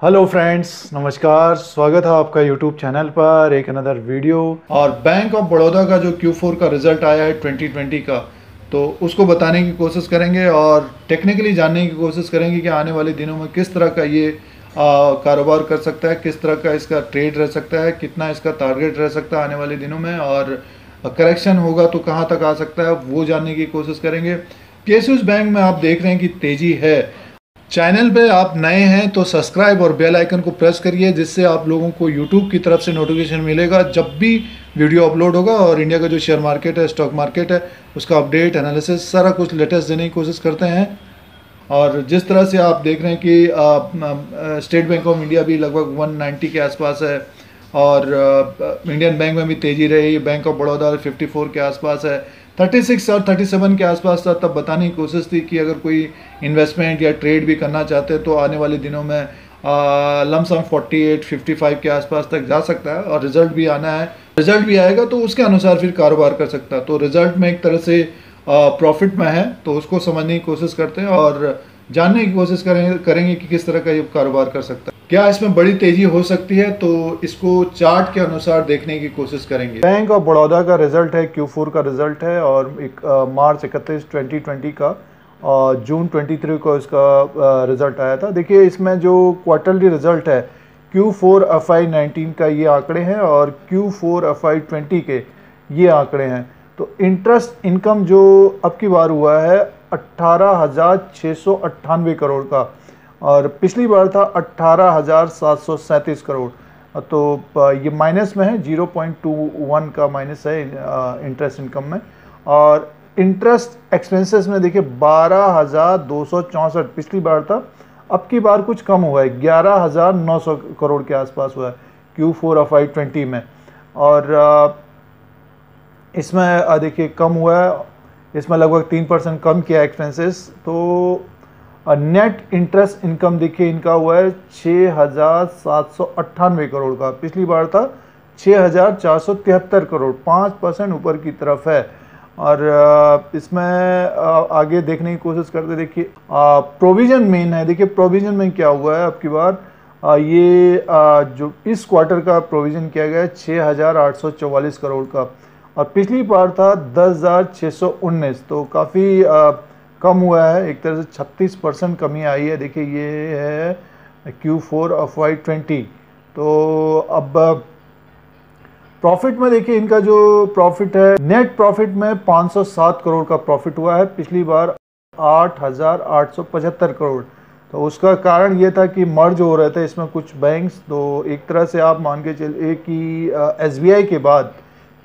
Hello friends, नमस्कार। स्वागत है आपका यूट्यूब चैनल पर एक अनदर वीडियो। और बैंक ऑफ बड़ौदा का जो Q4 का रिज़ल्ट आया है 2020 का, तो उसको बताने की कोशिश करेंगे और टेक्निकली जानने की कोशिश करेंगे कि आने वाले दिनों में किस तरह का ये कारोबार कर सकता है, किस तरह का इसका ट्रेड रह सकता है, कितना इसका टारगेट रह सकता है आने वाले दिनों में, और करेक्शन होगा तो कहाँ तक आ सकता है वो जानने की कोशिश करेंगे। PSUs बैंक में आप देख रहे हैं कि तेज़ी है। चैनल पे आप नए हैं तो सब्सक्राइब और बेल आइकन को प्रेस करिए, जिससे आप लोगों को यूट्यूब की तरफ से नोटिफिकेशन मिलेगा जब भी वीडियो अपलोड होगा। और इंडिया का जो शेयर मार्केट है, स्टॉक मार्केट है, उसका अपडेट, एनालिसिस, सारा कुछ लेटेस्ट देने की कोशिश करते हैं। और जिस तरह से आप देख रहे हैं कि स्टेट बैंक ऑफ इंडिया भी लगभग 190 के आसपास है, और इंडियन बैंक में भी तेज़ी रही। बैंक ऑफ बड़ौदा 54 के आसपास है, 36 और 37 के आसपास था। तब बताने की कोशिश थी कि अगर कोई इन्वेस्टमेंट या ट्रेड भी करना चाहते हैं तो आने वाले दिनों में लमसम 48 55 के आसपास तक जा सकता है। और रिजल्ट भी आना है, रिजल्ट भी आएगा तो उसके अनुसार फिर कारोबार कर सकता है। तो रिजल्ट में एक तरह से प्रॉफिट में है, तो उसको समझने की कोशिश करते हैं और जानने की कोशिश करेंगे कि किस तरह का ये कारोबार कर सकता है, क्या इसमें बड़ी तेजी हो सकती है। तो इसको चार्ट के अनुसार देखने की कोशिश करेंगे। बैंक ऑफ बड़ौदा का रिजल्ट है, Q4 का रिजल्ट है, और मार्च 31 2020 का और जून 23 को इसका रिजल्ट आया था। देखिए, इसमें जो क्वार्टरली रिजल्ट है Q4 FY19 का ये आंकड़े हैं और Q4 FY20 के ये आंकड़े हैं। तो इंटरेस्ट इनकम जो अब की बार हुआ है 18,698 करोड़ का, और पिछली बार था 18,737 करोड़। तो ये माइनस में है, 0.21 का माइनस है इंटरेस्ट इनकम में। और इंटरेस्ट एक्सपेंसेस में देखिए 12,264 पिछली बार था, अब की बार कुछ कम हुआ है, 11,900 करोड़ के आसपास हुआ है Q4 FY20 में। और इसमें देखिए कम हुआ है, इसमें लगभग 3% कम किया एक्सपेंसेस। तो नेट इंटरेस्ट इनकम देखिए इनका हुआ है 6,798 करोड़ का, पिछली बार था 6,473 करोड़, 5% ऊपर की तरफ है। और इसमें आगे देखने की कोशिश करते, देखिए प्रोविजन मेन है। देखिए प्रोविजन में क्या हुआ है अब की बार, ये जो इस क्वार्टर का प्रोविजन किया गया है 6,844 करोड़ का, और पिछली बार था 10,619, तो काफ़ी कम हुआ है, एक तरह से 36% कमी आई है। देखिए ये है Q4 FY20। तो अब प्रॉफिट में देखिए इनका जो प्रॉफिट है, नेट प्रॉफिट में 507 करोड़ का प्रॉफिट हुआ है, पिछली बार 8,875 करोड़। तो उसका कारण ये था कि मर्ज हो रहे थे इसमें कुछ बैंक्स। तो एक तरह से आप मान के चलिए कि SBI के बाद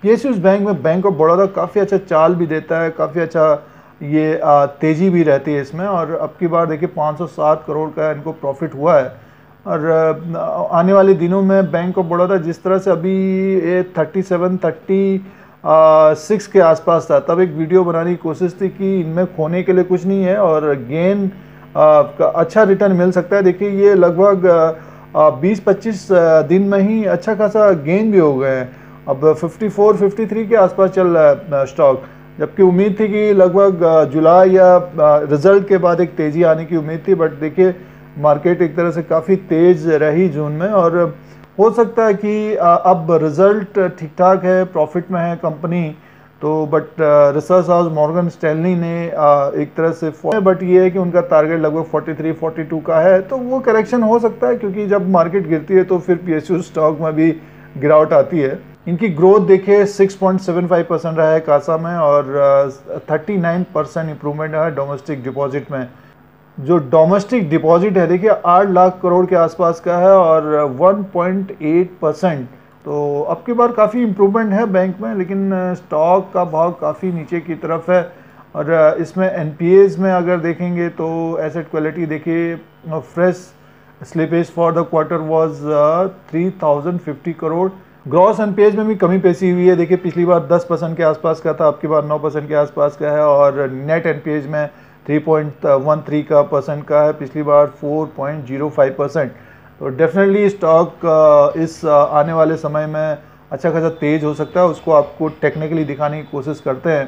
PSUs बैंक में बैंक ऑफ बड़ौदा काफ़ी अच्छा चाल भी देता है, काफ़ी अच्छा ये तेज़ी भी रहती है इसमें। और अब की बार देखिए 507 करोड़ का इनको प्रॉफिट हुआ है। और आने वाले दिनों में बैंक ऑफ बड़ौदा जिस तरह से अभी ये 37-36 के आसपास था, तब एक वीडियो बनाने की कोशिश थी कि इनमें खोने के लिए कुछ नहीं है और गेन का अच्छा रिटर्न मिल सकता है। देखिए ये लगभग 20-25 दिन में ही अच्छा खासा गेन भी हो गए हैं। अब 54-53 के आसपास चल रहा है स्टॉक, जबकि उम्मीद थी कि लगभग जुलाई या रिजल्ट के बाद एक तेज़ी आने की उम्मीद थी। बट देखिए मार्केट एक तरह से काफ़ी तेज़ रही जून में, और हो सकता है कि अब रिजल्ट ठीक ठाक है, प्रॉफिट में है कंपनी। तो but research house Morgan Stanley ने एक तरह से, बट ये है कि उनका टारगेट लगभग 43-42 का है। तो वो करेक्शन हो सकता है, क्योंकि जब मार्केट गिरती है तो फिर PSU स्टॉक में भी गिरावट आती है। इनकी ग्रोथ देखिए 6.75% रहा है कासा में, और 39% इंप्रूवमेंट है डोमेस्टिक डिपॉजिट में। जो डोमेस्टिक डिपॉजिट है देखिए 8 लाख करोड़ के आसपास का है, और 1.8%। तो अब की बार काफ़ी इम्प्रूवमेंट है बैंक में, लेकिन स्टॉक का भाव काफ़ी नीचे की तरफ है। और इसमें NPAs में अगर देखेंगे तो एसेट क्वालिटी देखिए, fresh slippage for the quarter was 3,050 crore. Gross NPAs में भी कमी पेशी हुई है। देखिए पिछली बार 10% के आसपास का था, अब की बार 9% के आसपास का है। और नेट NPAs में 3.13 का परसेंट का है, पिछली बार 4.05%। तो डेफिनेटली स्टॉक इस आने वाले समय में अच्छा खासा तेज हो सकता है, उसको आपको टेक्निकली दिखाने की कोशिश करते हैं।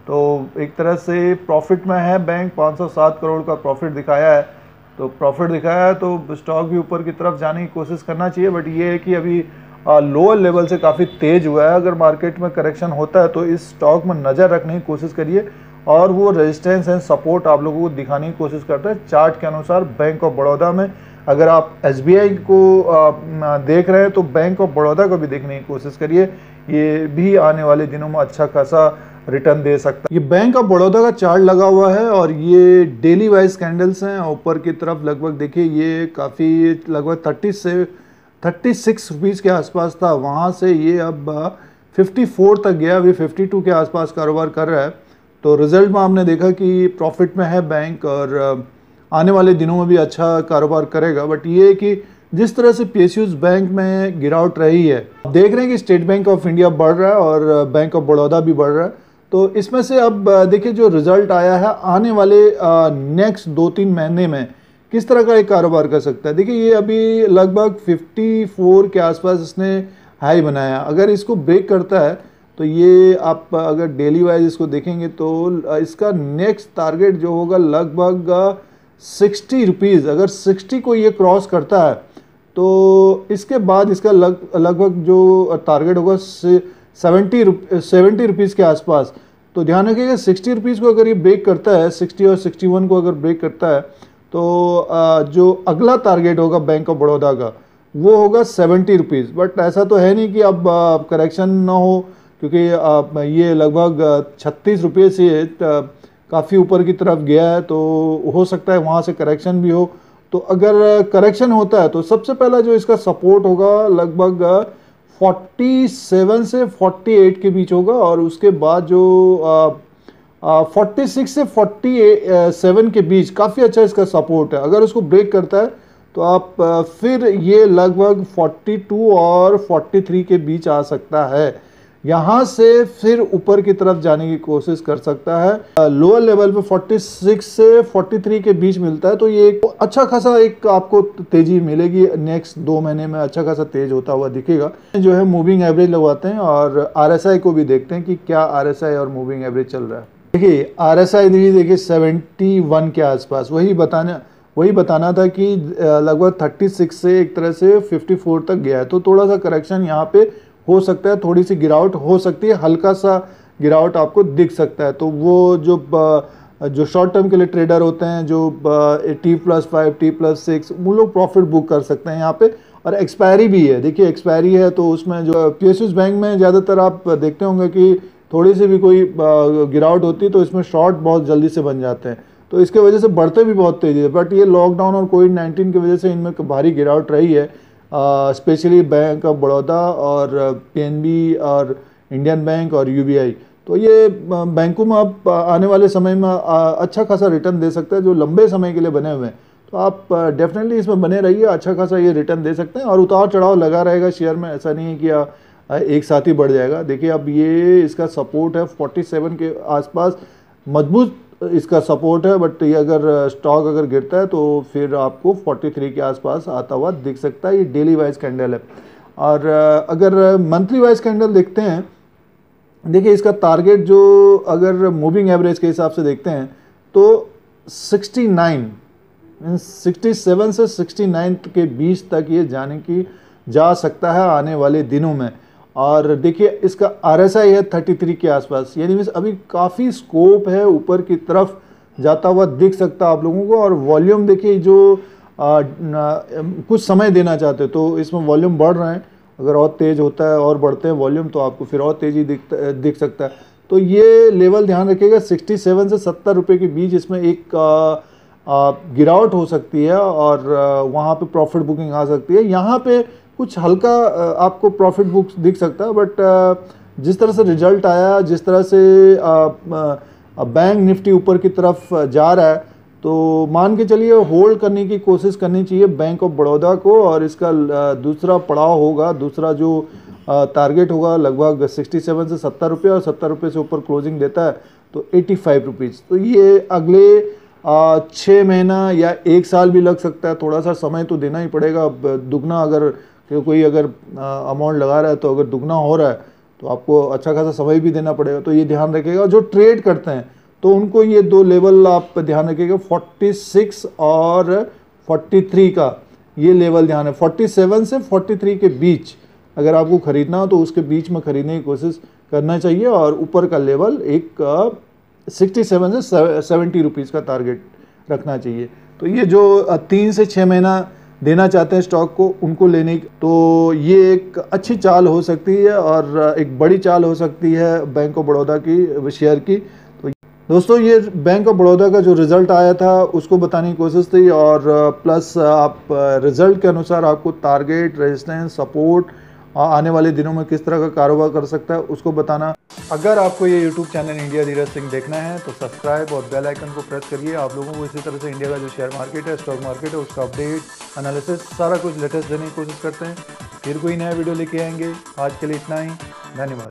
तो एक तरह से प्रॉफिट में है बैंक, 507 करोड़ का प्रॉफिट दिखाया है। तो प्रॉफिट दिखाया है, तो स्टॉक भी ऊपर की तरफ जाने की कोशिश करना चाहिए। बट ये है कि अभी लोअर लेवल से काफ़ी तेज हुआ है। अगर मार्केट में करेक्शन होता है तो इस स्टॉक में नज़र रखने की कोशिश करिए, और वो रेजिस्टेंस एंड सपोर्ट आप लोगों को दिखाने की कोशिश करता है चार्ट के अनुसार। बैंक ऑफ बड़ौदा में अगर आप SBI को देख रहे हैं तो बैंक ऑफ बड़ौदा को भी देखने की कोशिश करिए, ये भी आने वाले दिनों में अच्छा खासा रिटर्न दे सकता है। ये बैंक ऑफ बड़ौदा का चार्ट लगा हुआ है और ये डेली वाइज कैंडल्स हैं। ऊपर की तरफ लगभग देखिए ये काफ़ी लगभग 36 रुपीज़ के आसपास था, वहाँ से ये अब 54 तक गया, अभी 52 के आसपास कारोबार कर रहा है। तो रिजल्ट में आपने देखा कि प्रॉफिट में है बैंक, और आने वाले दिनों में भी अच्छा कारोबार करेगा। बट ये है कि जिस तरह से PSUs बैंक में गिरावट रही है, देख रहे हैं कि स्टेट बैंक ऑफ इंडिया बढ़ रहा है और बैंक ऑफ बड़ौदा भी बढ़ रहा है। तो इसमें से अब देखिए जो रिजल्ट आया है, आने वाले नेक्स्ट 2-3 महीने में किस तरह का एक कारोबार कर सकता है। देखिए ये अभी लगभग 54 के आसपास इसने हाई बनाया, अगर इसको ब्रेक करता है तो ये आप अगर डेली वाइज इसको देखेंगे तो इसका नेक्स्ट टारगेट जो होगा लगभग 60 रुपीज़। अगर 60 को ये क्रॉस करता है तो इसके बाद इसका लगभग जो टारगेट होगा 70 रुपीज़ के आसपास। तो ध्यान रखिएगा 60 रुपीज़ को अगर ये ब्रेक करता है, 60 और 61 को अगर ब्रेक करता है तो जो अगला टारगेट होगा बैंक ऑफ बड़ौदा का वो होगा 70 रुपीज़। बट ऐसा तो है नहीं कि अब करेक्शन ना हो, क्योंकि ये लगभग 36 रुपये से काफ़ी ऊपर की तरफ गया है, तो हो सकता है वहाँ से करेक्शन भी हो। तो अगर करेक्शन होता है तो सबसे पहला जो इसका सपोर्ट होगा लगभग 47 से 48 के बीच होगा, और उसके बाद जो 46 से 47 के बीच काफ़ी अच्छा इसका सपोर्ट है। अगर उसको ब्रेक करता है तो आप फिर ये लगभग 42 और 43 के बीच आ सकता है, यहाँ से फिर ऊपर की तरफ जाने की कोशिश कर सकता है। लोअर लेवल पे 46 से 43 के बीच मिलता है, तो ये एक अच्छा खासा एक आपको तेजी मिलेगी। नेक्स्ट 2 महीने में अच्छा खासा तेज होता हुआ दिखेगा। जो है मूविंग एवरेज लगवाते हैं और RSI को भी देखते हैं कि क्या RSI और मूविंग एवरेज चल रहा है। देखिए RSI देखिए 71 के आसपास, वही बताना था कि लगभग 36 से एक तरह से 54 तक गया है। तो थोड़ा सा करेक्शन यहाँ पे हो सकता है, थोड़ी सी गिरावट हो सकती है, हल्का सा गिरावट आपको दिख सकता है। तो वो जो शॉर्ट टर्म के लिए ट्रेडर होते हैं, जो T+5 T+6, वो लोग प्रॉफिट बुक कर सकते हैं यहाँ पे। और एक्सपायरी भी है, देखिए एक्सपायरी है तो उसमें जो PSUs बैंक में ज़्यादातर आप देखते होंगे कि थोड़ी सी भी कोई गिरावट होती है तो इसमें शॉर्ट बहुत जल्दी से बन जाते हैं, तो इसके वजह से बढ़ते भी बहुत तेज़ी है। बट ये लॉकडाउन और कोविड-19 की वजह से इनमें भारी गिरावट रही है, स्पेशली बैंक ऑफ बड़ौदा और PNB और इंडियन बैंक और UBI। तो ये बैंकों में अब आने वाले समय में अच्छा खासा रिटर्न दे सकता है, जो लंबे समय के लिए बने हुए हैं। तो आप डेफिनेटली इसमें बने रहिए, अच्छा खासा ये रिटर्न दे सकते हैं। और उतार चढ़ाव लगा रहेगा शेयर में, ऐसा नहीं है कि एक साथ ही बढ़ जाएगा। देखिए अब ये इसका सपोर्ट है 47 के आसपास, मजबूत इसका सपोर्ट है। बट ये अगर स्टॉक अगर गिरता है तो फिर आपको 43 के आसपास आता हुआ दिख सकता है। ये डेली वाइज कैंडल है। और अगर मंथली वाइज कैंडल देखते हैं, देखिए इसका टारगेट जो अगर मूविंग एवरेज के हिसाब से देखते हैं तो 67 से 69 के बीच तक ये जा सकता है आने वाले दिनों में। और देखिए इसका RSI है 33 के आसपास, यानी मीन्स अभी काफ़ी स्कोप है, ऊपर की तरफ जाता हुआ दिख सकता है आप लोगों को। और वॉल्यूम देखिए जो कुछ समय देना चाहते तो इसमें वॉल्यूम बढ़ रहे हैं, अगर और तेज़ होता है और बढ़ते हैं वॉल्यूम तो आपको फिर और तेज़ी दिख सकता है। तो ये लेवल ध्यान रखिएगा 67 से 70 रुपये के बीच इसमें एक गिरावट हो सकती है, और वहाँ पे प्रॉफिट बुकिंग आ सकती है। यहाँ पे कुछ हल्का आपको प्रॉफिट बुक दिख सकता है। बट जिस तरह से रिजल्ट आया, जिस तरह से बैंक निफ्टी ऊपर की तरफ जा रहा है, तो मान के चलिए होल्ड करने की कोशिश करनी चाहिए बैंक ऑफ बड़ौदा को। और इसका दूसरा पड़ाव होगा, दूसरा जो टारगेट होगा लगभग 67 से 70 रुपये, और 70 रुपये से ऊपर क्लोजिंग देता है तो 85 रुपीज़। तो ये अगले 6 महीना या 1 साल भी लग सकता है, थोड़ा सा समय तो देना ही पड़ेगा। दुगना अगर कोई अगर अमाउंट लगा रहा है तो अगर दुगना हो रहा है तो आपको अच्छा खासा समय भी देना पड़ेगा। तो ये ध्यान रखिएगा, जो ट्रेड करते हैं तो उनको ये 2 लेवल आप ध्यान रखिएगा, 46 और 43 का ये लेवल ध्यान है। 47 से 43 के बीच अगर आपको ख़रीदना हो तो उसके बीच में ख़रीदने की कोशिश करना चाहिए, और ऊपर का लेवल एक 67 से 70 रुपीज़ का टारगेट रखना चाहिए। तो ये जो 3 से 6 महीना देना चाहते हैं स्टॉक को, उनको लेने की, तो ये एक अच्छी चाल हो सकती है और एक बड़ी चाल हो सकती है बैंक ऑफ बड़ौदा की शेयर की। तो दोस्तों ये बैंक ऑफ बड़ौदा का जो रिज़ल्ट आया था उसको बताने की कोशिश थी, और प्लस आप रिज़ल्ट के अनुसार आपको टारगेट, रेजिस्टेंस, सपोर्ट आने वाले दिनों में किस तरह का कारोबार कर सकता है उसको बताना। अगर आपको ये YouTube channel India Dheeraj Singh देखना है तो सब्सक्राइब और बेल आइकन को प्रेस करिए। आप लोगों को इसी तरह से इंडिया का जो शेयर मार्केट है, स्टॉक मार्केट है, उसका अपडेट, एनालिसिस, सारा कुछ लेटेस्ट देने की कोशिश करते हैं। फिर कोई नया वीडियो लेके आएंगे। आज के लिए इतना ही, धन्यवाद।